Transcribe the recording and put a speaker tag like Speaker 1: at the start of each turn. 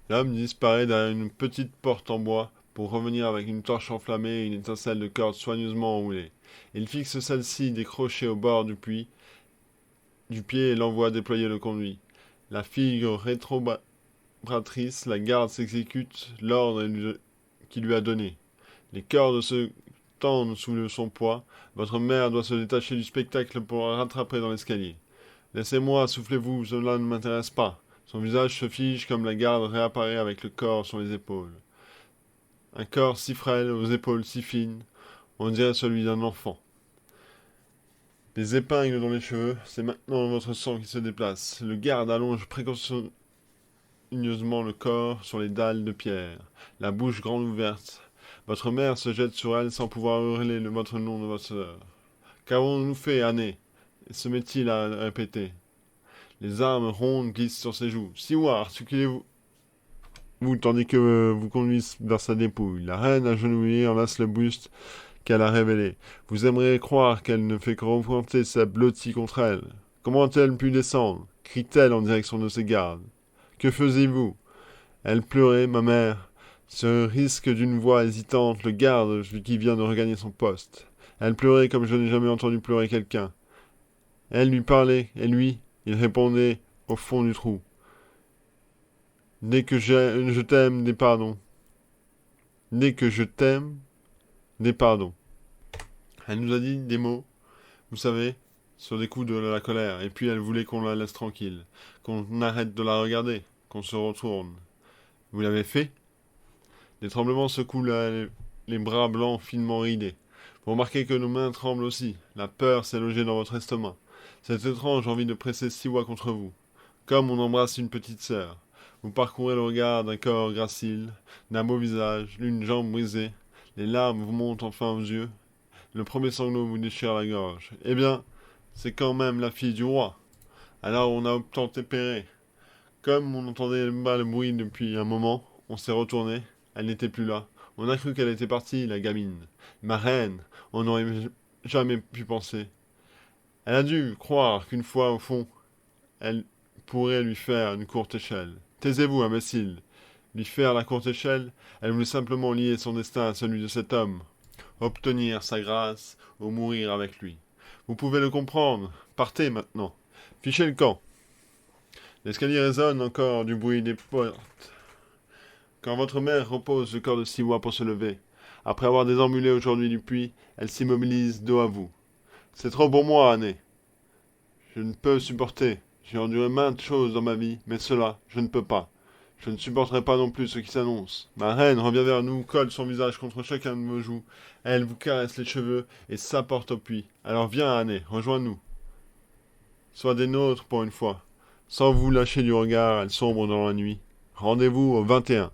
Speaker 1: L'homme disparaît derrière une petite porte en bois pour revenir avec une torche enflammée et une étincelle de corde soigneusement enroulée. Il fixe celle-ci décrochée au bord du pied et l'envoie déployer le conduit. La figure rétrobratrice, la garde s'exécute l'ordre qu'il lui a donné. Les cordes se tendent sous son poids. Votre mère doit se détacher du spectacle pour la rattraper dans l'escalier. Laissez-moi, soufflez-vous, cela ne m'intéresse pas. Son visage se fige comme la garde réapparaît avec le corps sur les épaules. Un corps si frêle, aux épaules si fines, on dirait celui d'un enfant. Des épingles dans les cheveux, c'est maintenant votre sang qui se déplace. Le garde allonge précautionneusement le corps sur les dalles de pierre, la bouche grande ouverte. Votre mère se jette sur elle sans pouvoir hurler votre nom de votre sœur. Qu'avons-nous fait, Année se met-il à répéter. Les armes rondes glissent sur ses joues. Siwa, articulez-vous tandis que vous conduisez vers sa dépouille. La reine agenouillée enlace le buste qu'elle a révélé. Vous aimeriez croire qu'elle ne fait que remonter sa blottie contre elle. Comment a-t-elle pu descendre crie-t-elle en direction de ses gardes. Que faisiez-vous Elle pleurait, ma mère. Ce risque d'une voix hésitante, le garde qui vient de regagner son poste. Elle pleurait comme je n'ai jamais entendu pleurer quelqu'un. Elle lui parlait, et lui, il répondait au fond du trou. Dès que je t'aime, des pardons. Dès que je t'aime, des pardons. Elle nous a dit des mots, vous savez, sur des coups de la colère, et puis elle voulait qu'on la laisse tranquille, qu'on arrête de la regarder, qu'on se retourne. Vous l'avez fait? Des tremblements secouent les bras blancs finement ridés. Vous remarquez que nos mains tremblent aussi. La peur s'est logée dans votre estomac. Cette étrange envie de presser Siwa contre vous, comme on embrasse une petite sœur. Vous parcourez le regard d'un corps gracile, d'un beau visage, d'une jambe brisée. Les larmes vous montent enfin aux yeux. Le premier sanglot vous déchire la gorge. Eh bien, c'est quand même la fille du roi. Alors on a obtempéré. Comme on entendait mal le bruit depuis un moment, on s'est retourné. Elle n'était plus là. On a cru qu'elle était partie, la gamine. Ma reine, on n'aurait jamais pu penser. Elle a dû croire qu'une fois au fond, elle pourrait lui faire une courte échelle. Taisez-vous, imbécile. Lui faire la courte échelle, elle voulait simplement lier son destin à celui de cet homme, obtenir sa grâce ou mourir avec lui. Vous pouvez le comprendre. Partez maintenant. Fichez le camp. L'escalier résonne encore du bruit des portes. Quand votre mère repose le corps de Siwa pour se lever, après avoir désambulé aujourd'hui du puits, elle s'immobilise dos à vous. C'est trop pour moi, Année. Je ne peux supporter. J'ai enduré maintes choses dans ma vie, mais cela, je ne peux pas. Je ne supporterai pas non plus ce qui s'annonce. Ma reine revient vers nous, colle son visage contre chacun de vos joues. Elle vous caresse les cheveux et s'apporte au puits. Alors viens, Année, rejoins-nous. Sois des nôtres pour une fois. Sans vous lâcher du regard, elle sombre dans la nuit. Rendez-vous au 21.